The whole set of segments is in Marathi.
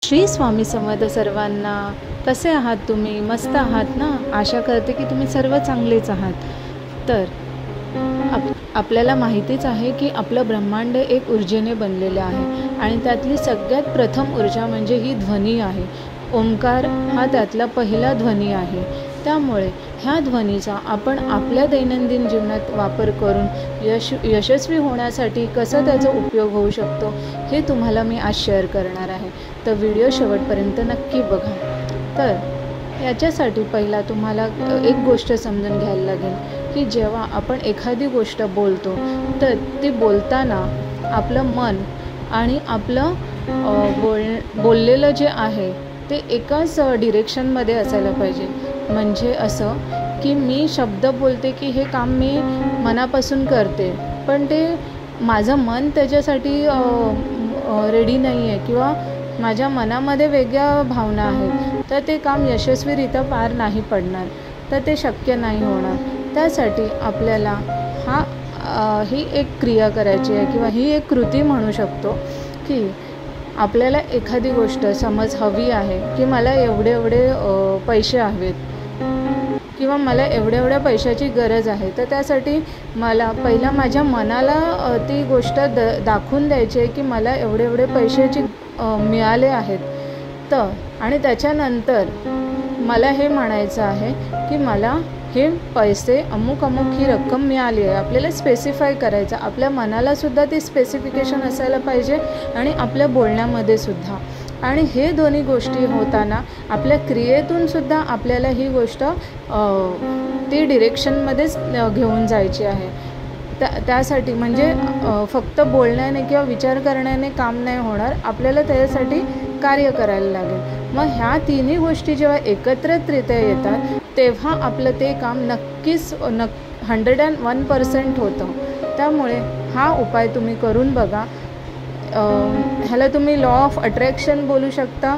श्री स्वामी समर्थ सर्वांना। कसे आहात तुम्ही? मस्त आहात ना? आशा करते की तुम्ही सर्व चांगलेच आहात। तर आपल्याला माहितीच आहे की आपलं ब्रह्मांड एक ऊर्जेने बनलेलं आहे आणि त्यातली सगळ्यात प्रथम ऊर्जा म्हणजे ही ध्वनी आहे। ओंकार हा त्यातला पहिला ध्वनी आहे। त्यामुळे ह्या ध्वनीचा आपण आपल्या दैनंदिन जीवनात वापर करून यशस्वी होण्यासाठी कसा त्याचा उपयोग होऊ शकतो हे तुम्हाला मी आज शेअर करणार आहे। तर व्हिडिओ शेवटपर्यंत नक्की बघा। तर याच्यासाठी पहिला तुम्हाला एक गोष्ट समजून घ्यायला लागेल की जेव्हा आपण एखादी गोष्ट बोलतो तर ती बोलताना आपलं मन आणि आपलं बोललेलं जे आहे ते एकाच डिरेक्शनमध्ये असायला पाहिजे। म्हणजे असं की मी शब्द बोलते की हे काम मी मनापासून करते, पण ते माझं मन त्याच्यासाठी रेडी नाही आहे किंवा माझ्या मनामध्ये वेगळ्या भावना आहेत, तर ते काम यशस्वीरित्या पार नाही पडणार, तर ते शक्य नाही होणार। त्यासाठी आपल्याला ही एक क्रिया करायची आहे किंवा ही एक कृती म्हणू शकतो की आपल्याला एखादी गोष्ट समज हवी आहे की मला एवढे पैसे हवेत किंवा मला एवढ्या पैशाची गरज आहे, तर त्यासाठी मला पहिला माझ्या मनाला ती गोष्ट दाखवून द्यायची आहे की मला एवढे पैशाची मिळाले आहेत। तर आणि त्याच्यानंतर मला हे म्हणायचं आहे की मला हे पैसे अमुक ही रक्कम मिळाली आहे। आपल्याला स्पेसिफाय करायचं, आपल्या मनालासुद्धा ती स्पेसिफिकेशन असायला पाहिजे आणि आपल्या बोलण्यामध्ये सुद्धा। आणि हे दोन्ही गोष्टी होताना आपल्या क्रियेतूनसुद्धा आपल्याला ही गोष्ट ती डिरेक्शनमध्येच घेऊन जायची आहे। त्यासाठी म्हणजे फक्त बोलण्याने किंवा विचार करण्याने काम नाही होणार, आपल्याला त्याच्यासाठी कार्य करायला लागेल। मग ह्या तिन्ही गोष्टी जेव्हा एकत्रितरित्या येतात तेव्हा आपलं ते काम नक्कीच 101% होतं। त्यामुळे हा उपाय तुम्ही करून बघा। ह्याला तुम्ही लॉ ऑफ अट्रॅक्शन बोलू शकता,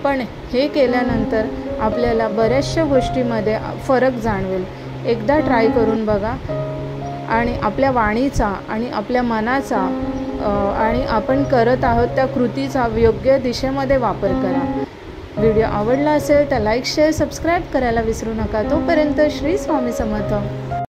पण हे केल्यानंतर आपल्याला बऱ्याचशा गोष्टीमध्ये फरक जाणवेल। एकदा ट्राय करून बघा आणि आपल्या वाणीचा आणि आपल्या मनाचा आणि आपण करत आहोत त्या कृतीचा योग्य दिशेमध्ये वापर करा। व्हिडिओ आवडला असेल तर लाईक, शेअर, सबस्क्राईब करायला विसरू नका। तोपर्यंत श्री स्वामी समर्थ।